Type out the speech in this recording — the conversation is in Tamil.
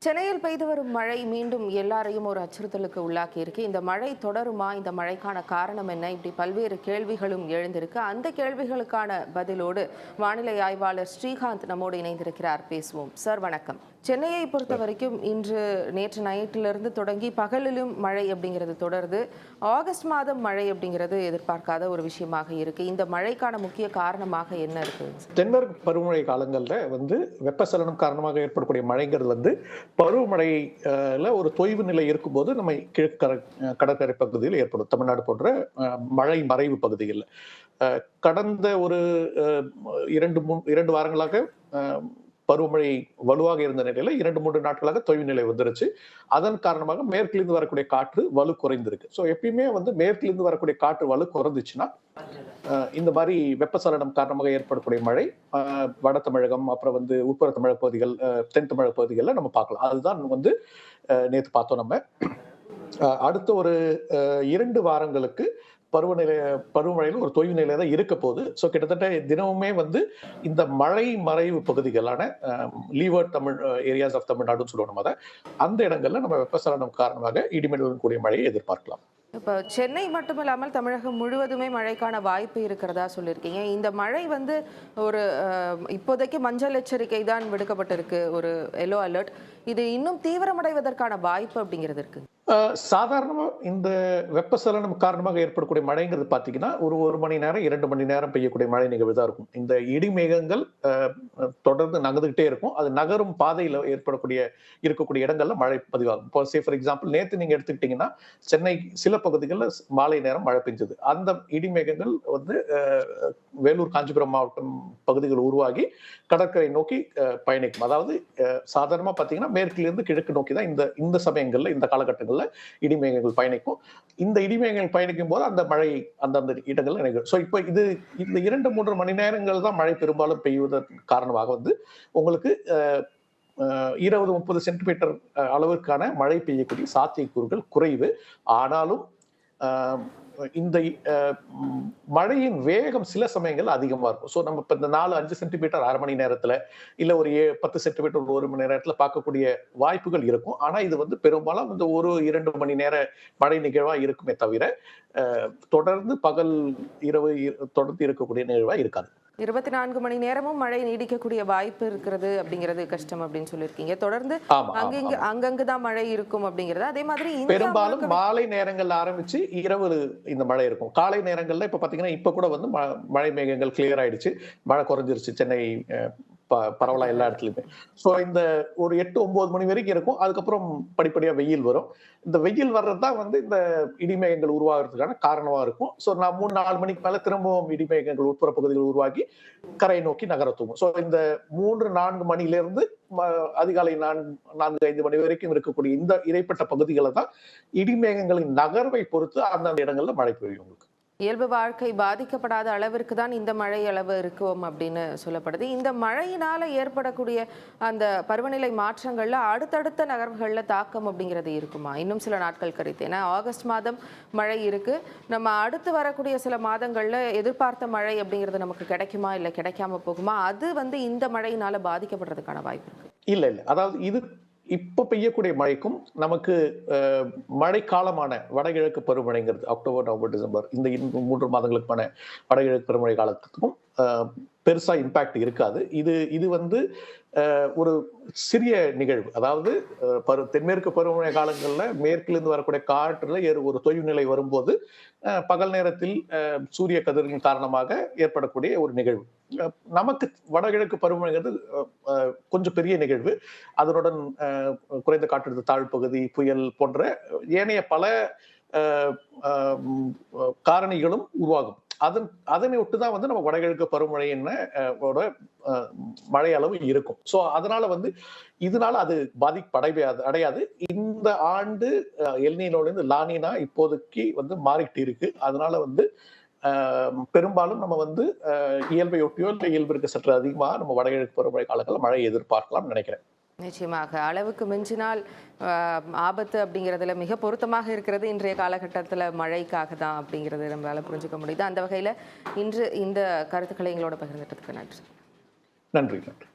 சென்னையில் பெய்து வரும் மழை மீண்டும் எல்லாரையும் ஒரு அச்சுறுத்தலுக்கு உள்ளாக்கி இருக்கு. இந்த மழை தொடருமா? இந்த மழைக்கான காரணம் என்ன? இப்படி பல்வேறு கேள்விகளும் எழுந்திருக்கு. அந்த கேள்விகளுக்கான பதிலோடு வானிலை ஆய்வாளர் ஸ்ரீகாந்த் நம்மோடு இணைந்திருக்கிறார். பேசுவோம் சார். வணக்கம். சென்னையை பொறுத்த வரைக்கும் நேற்று நைட்டிலிருந்து தொடங்கி பகலிலும் மழை அப்படிங்கிறது தொடருது. ஆகஸ்ட் மாதம் மழை அப்படிங்கிறது எதிர்பார்க்காத ஒரு விஷயமாக இருக்கு. இந்த மழைக்கான முக்கிய காரணமாக என்ன இருக்கு? தென்மேற்கு பருவமழை காலங்களில் வெப்பச்சலனம் காரணமாக ஏற்படக்கூடிய மழைங்கிறது பருவமழையில ஒரு தொய்வு நிலை இருக்கும்போது நம்ம கிழக்கு கடற்கரை பகுதியில் ஏற்படும். தமிழ்நாடு போன்ற மழை மறைவு பகுதிகளில் கடந்த ஒரு 2 வாரங்களாக பருவமழை வலுவாக இருந்த நிலையில 2-3 நாட்களாக தொய்வு நிலை வந்துருச்சு. அதன் காரணமாக மேற்கிலிருந்து வரக்கூடிய காற்று வலு குறைந்திருக்கு. ஸோ எப்பயுமே மேற்கிலிருந்து வரக்கூடிய காற்று வலு குறைந்துச்சுன்னா இந்த மாதிரி வெப்பச்சலனம் காரணமாக ஏற்படக்கூடிய மழை வட தமிழகம், அப்புறம் உட்புற தமிழக பகுதிகள், தென் தமிழக பகுதிகளில் நம்ம பார்க்கலாம். அதுதான் நேற்று பார்த்தோம். நம்ம அடுத்த ஒரு 2 வாரங்களுக்கு பருவமழையில ஒரு தொய்வு நிலையில தான் இருக்க போகுது. ஸோ கிட்டத்தட்ட தினமுமே இந்த மழை மறைவு பகுதிகளான லீவர்ட் தமிழ் ஏரியாஸ் ஆஃப் தமிழ்நாடுன்னு சொல்லுவோம். அந்த இடங்கள்ல நம்ம வெப்பச்சலனம் காரணமாக இடிமின்னலுடன் கூடிய மழையை எதிர்பார்க்கலாம். இப்போ சென்னை மட்டும் இல்லாமல் தமிழகம் முழுவதுமே மழைக்கான வாய்ப்பு இருக்கிறதா சொல்லியிருக்கீங்க. இந்த மழை ஒரு இப்போதைக்கு மஞ்சள் எச்சரிக்கை தான் விடுக்கப்பட்டிருக்கு, ஒரு எல்லோ அலர்ட். இது இன்னும் தீவிரமடைவதற்கான வாய்ப்பு அப்படிங்கிறது இருக்கு. சாதாரணமா இந்த வெப்பச்சலனம் காரணமாக ஏற்படக்கூடிய மழைங்கிறது பாத்தீங்கன்னா ஒரு மணி நேரம் 2 மணி நேரம் பெய்யக்கூடிய மழை நிகழ்வு தான் இருக்கும். இந்த இடி மேகங்கள் தொடர்ந்து நகர்ந்துகிட்டே இருக்கும். அது நகரும் பாதையில இருக்கக்கூடிய இடங்கள்ல மழை பதிவாகும். இப்போ ஃபார் எக்ஸாம்பிள் நேற்று நீங்க எடுத்துக்கிட்டீங்கன்னா சென்னை சில பகுதிகளில் மாலை நேரம் மழை பெஞ்சது. அந்த இடி மேகங்கள் வேலூர், காஞ்சிபுரம் மாவட்டம் பகுதிகள் உருவாகி கடற்கரை நோக்கி பயணிக்கும். அதாவது சாதாரணமா பாத்தீங்கன்னா மேற்கிலிருந்து கிழக்கு நோக்கி தான் இந்த சமயங்கள்ல, இந்த காலகட்டங்கள்ல இடிமேகங்கள் பயணிக்கும். இந்த இடிமேகங்கள் பயணிக்கும் போது அந்த மழை அந்தந்த இடங்கள்ல நிகழும். ஸோ இப்போ இந்த 2-3 மணி நேரங்கள் தான் மழை பெரும்பாலும் பெய்வதற்கு காரணமாக உங்களுக்கு 20-30 சென்டிமீட்டர் அளவிற்கான மழை பெய்யக்கூடிய சாத்தியக்கூறுகள் குறைவு. ஆனாலும் இந்த மழையின் வேகம் சில சமயங்கள் அதிகமா இருக்கும். ஸோ நம்ம இந்த 4-5 சென்டிமீட்டர் அரை மணி நேரத்துல, இல்ல ஒரு 10 சென்டிமீட்டர் 1 மணி நேரத்துல பார்க்கக்கூடிய வாய்ப்புகள் இருக்கும். ஆனா இது பெரும்பாலும் 1-2 மணி நேர மழை நிகழ்வா இருக்குமே தவிர தொடர்ந்து பகல் இரவு தொடர்ந்து இருக்கக்கூடிய நிகழ்வா இருக்காது. 24 மணி நேரமும் மழை நீடிக்கக்கூடிய வாய்ப்பு இருக்கிறது அப்படிங்கிறது கஷ்டம் அப்படின்னு சொல்லியிருக்கீங்க. தொடர்ந்து அங்கங்குதான் மழை இருக்கும் அப்படிங்கிறது. அதே மாதிரி பெரும்பாலும் மாலை நேரங்கள்ல ஆரம்பிச்சு இரவு இந்த மழை இருக்கும். காலை நேரங்கள்ல இப்ப பாத்தீங்கன்னா இப்ப கூட மழை மேகங்கள் கிளியர் ஆயிடுச்சு, மழை குறைஞ்சிருச்சு சென்னை பரவலா எல்லா இடத்துலயுமே. சோ இந்த ஒரு 8-9 மணி வரைக்கும் இருக்கும். அதுக்கப்புறம் படிப்படியா வெயில் வரும். இந்த வெயில் வர்றதுதான் இந்த இடிமேகங்கள் உருவாகிறதுக்கான காரணமா இருக்கும். சோ நான் 3-4 மணிக்கு மேல திரும்பவும் இடிமேகங்கள் உட்புற பகுதிகள் உருவாகி கரை நோக்கி நகர தூங்கும். சோ இந்த 3-4 மணில இருந்து அதிகாலை 4-5 மணி வரைக்கும் இருக்கக்கூடிய இந்த இடைப்பட்ட பகுதிகளை தான் இடிமேகங்களின் நகர்வை பொறுத்து அந்தந்த இடங்கள்ல மழை பெய்யும். உங்களுக்கு இயல்பு வாழ்க்கை பாதிக்கப்படாத அளவிற்கு தான் இந்த மழை அளவு இருக்கும் அப்படின்னு சொல்லப்படுது. இந்த மழையினால ஏற்படக்கூடிய அந்த பருவநிலை மாற்றங்கள்ல அடுத்தடுத்த நகர்வுகள்ல தாக்கம் அப்படிங்கிறது இருக்குமா? இன்னும் சில நாட்கள் கழித்து, ஏன்னா ஆகஸ்ட் மாதம் மழை இருக்கு, நம்ம அடுத்து வரக்கூடிய சில மாதங்கள்ல எதிர்பார்த்த மழை அப்படிங்கிறது நமக்கு கிடைக்குமா, இல்ல கிடைக்காம போகுமா? அது இந்த மழையினால பாதிக்கப்படுறதுக்கான வாய்ப்பு இருக்கு? இல்ல இது இப்ப பெய்யக்கூடிய மழைக்கும் நமக்கு மழைக்காலமான வடகிழக்கு பருவமழைங்கிறது அக்டோபர், நவம்பர், டிசம்பர் இந்த 3 மாதங்களுக்கான வடகிழக்கு பருவமழை காலத்துக்கும் பெருசா இம்பாக்ட் இருக்காது. இது ஒரு சிறிய நிகழ்வு. அதாவது தென்மேற்கு பருவமழை காலங்கள்ல மேற்கிலிருந்து வரக்கூடிய காற்றுல ஒரு தொய்வு நிலை வரும்போது பகல் நேரத்தில் சூரிய கதிரின் காரணமாக ஏற்படக்கூடிய ஒரு நிகழ்வு. நமக்கு வடகிழக்கு பருவமழைங்கிறது கொஞ்சம் பெரிய நிகழ்வு. அதனுடன் குறைந்த காற்றழுத்த தாழ்வு பகுதி, புயல் போன்ற ஏனைய பல காரணிகளும் உருவாகும். அதனை ஒட்டுதான் நம்ம வடகிழக்கு பருவமழை மழை அளவு இருக்கும். சோ அதனால இதனால அது அடையாது. இந்த ஆண்டு எல்னினோல இருந்து லானினா இப்போதைக்கு மாறிட்டு இருக்கு. அதனால பெரும்பாலும் நம்ம இயல்பை ஒட்டியோ இல்லை இயல்பிற்கு சற்று அதிகமா நம்ம வடகிழக்கு பருவமழை காலங்களில் மழை எதிர்பார்க்கலாம் நினைக்கிறேன். நிச்சயமாக அளவுக்கு மிஞ்சினால் ஆபத்து அப்படிங்கிறதுல மிக பொருத்தமாக இருக்கிறது இன்றைய காலகட்டத்தில் மழைக்காக தான் அப்படிங்கிறது நம்மளால புரிஞ்சுக்க முடியுது. அந்த வகையில் இன்று இந்த கருத்துக்களை எங்களோட பகிர்ந்துட்டதுக்கு நன்றி. நன்றி.